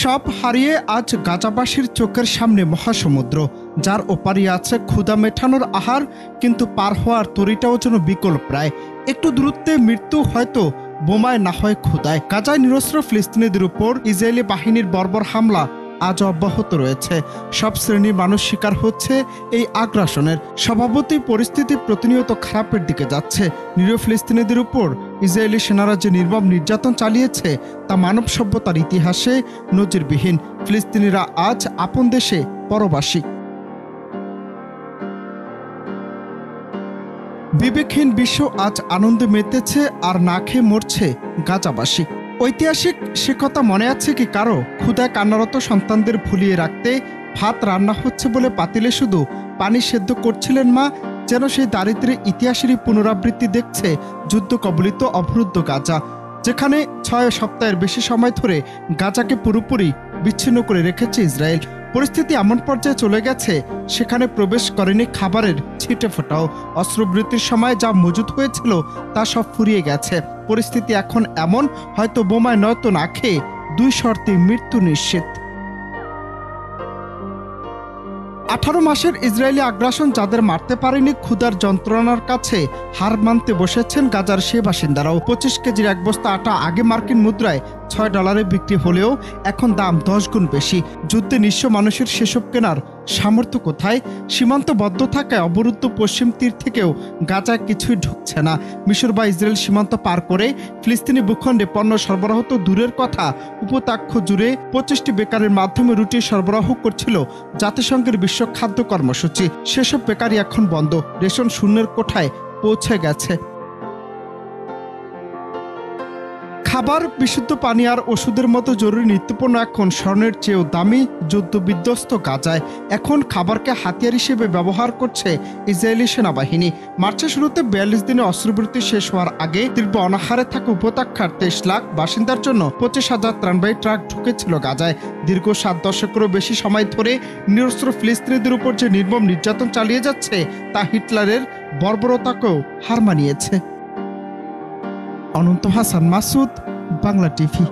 সব হারিয়ে আজ গাজাবাসীর চোখের সামনে মহাসমুদ্র, যার ওপারে আছে ক্ষুধা মেটানোর আহার, কিন্তু পার হওয়ার তরিটাও যেন বিকল প্রায়। একটু দূরত্বে মৃত্যু, হয়তো বোমায় না হয় ক্ষুধায়। গাজায় নিরস্ত্র ফিলিস্তিনিদের উপর ইসরায়েলি বাহিনীর বর্বর হামলা আজ অব্যাহত রয়েছে। সব শ্রেণীর মানুষ শিকার হচ্ছে এই আগ্রাসনের। স্বভাবতই পরিস্থিতি প্রতিনিয়ত খারাপের দিকে যাচ্ছে। নিরীহ ফিলিস্তিনিদের উপর ইসরায়েলি সেনারা যে নির্মম নির্যাতন চালিয়েছে তা মানব সভ্যতার ইতিহাসে নজিরবিহীন। ফিলিস্তিনিরা আজ আপন দেশে পরবাসী। বিবেকহীন বিশ্ব আজ আনন্দে মেতেছে, আর না খেয়ে মরছে গাজাবাসী। ঐতিহাসিক সে কথা মনে আছে কি কারো? ক্ষুধায় কান্নারত সন্তানদের ভুলিয়ে রাখতে ভাত রান্না হচ্ছে বলে পাতিলে শুধু পানি সেদ্ধ করছিলেন মা। যেন সেই দারিদ্র্যের ইতিহাসেরই পুনরাবৃত্তি দেখছে যুদ্ধ কবলিত অবরুদ্ধ গাজা, যেখানে 6 সপ্তাহের বেশি সময় ধরে গাজাকে পুরোপুরি বিচ্ছিন্ন করে রেখেছে ইসরায়েল। পরিস্থিতি এমন পর্যায়ে চলে গেছে, সেখানে প্রবেশ করেনি খাবারের ছিটে ফোটাও। অস্ত্রবিরতির সময় যা মজুদ হয়েছিল তা সব ফুরিয়ে গেছে। পরিস্থিতি এখন এমন, হয়তো বোমায় নয়তো না খেয়ে 2 শর্তে মৃত্যু নিশ্চিত। 18 মাসের ইসরায়েলি আগ্রাসন যাদের মারতে পারেনি, ক্ষুধার যন্ত্রণার কাছে হার মানতে বসেছেন গাজার সে বাসিন্দারাও। 25 কেজির এক বস্তা আটা আগে মার্কিন মুদ্রায় $6 বিক্রি হলেও এখন দাম 10 গুণ বেশি। যুদ্ধে নিঃস্ব মানুষের সেসব কেনার সামর্থ্য কোথায়? সীমান্ত বদ্ধ থাকায় অবরুদ্ধ পশ্চিম তীর থেকেও গাজায় কিছুই ঢুকছে না। মিশর বা ইসরায়েল সীমান্ত পার করে ফিলিস্তিনি ভূখণ্ডে পণ্য সরবরাহ তো দূরের কথা, উপত্যকা জুড়ে 25টি বেকারের মাধ্যমে রুটি সরবরাহ করছিল জাতিসংঘের বিশ্ব খাদ্য কর্মসূচি। সেসব বেকারি এখন বন্ধ, রেশন শূন্যের কোঠায় পৌঁছে গেছে। খাবার, বিশুদ্ধ পানি আর ওষুধের মতো জরুরি নিত্যপণ্য এখন স্বর্ণের চেয়েও দামি যুদ্ধ বিধ্বস্ত গাজায়। এখন খাবারকে হাতিয়ার হিসেবে ব্যবহার করছে ইসরায়েলি সেনাবাহিনী। মার্চের শুরুতে 42 দিনে অস্ত্রবিরতি শেষ হওয়ার আগে তীব্র অনাহারে থাকা উপত্যকার 23 লাখ বাসিন্দার জন্য 25,000 ত্রাণবাহী ট্রাক ঢুকেছিল গাজায়। দীর্ঘ 7 দশকেরও বেশি সময় ধরে নিরস্ত্র ফিলিস্তিনিদের উপর যে নির্মম নির্যাতন চালিয়ে যাচ্ছে তা হিটলারের বর্বরতাকেও হার মানিয়েছে। অনন্ত হাসান মাসুদ, বাংলা টিভি।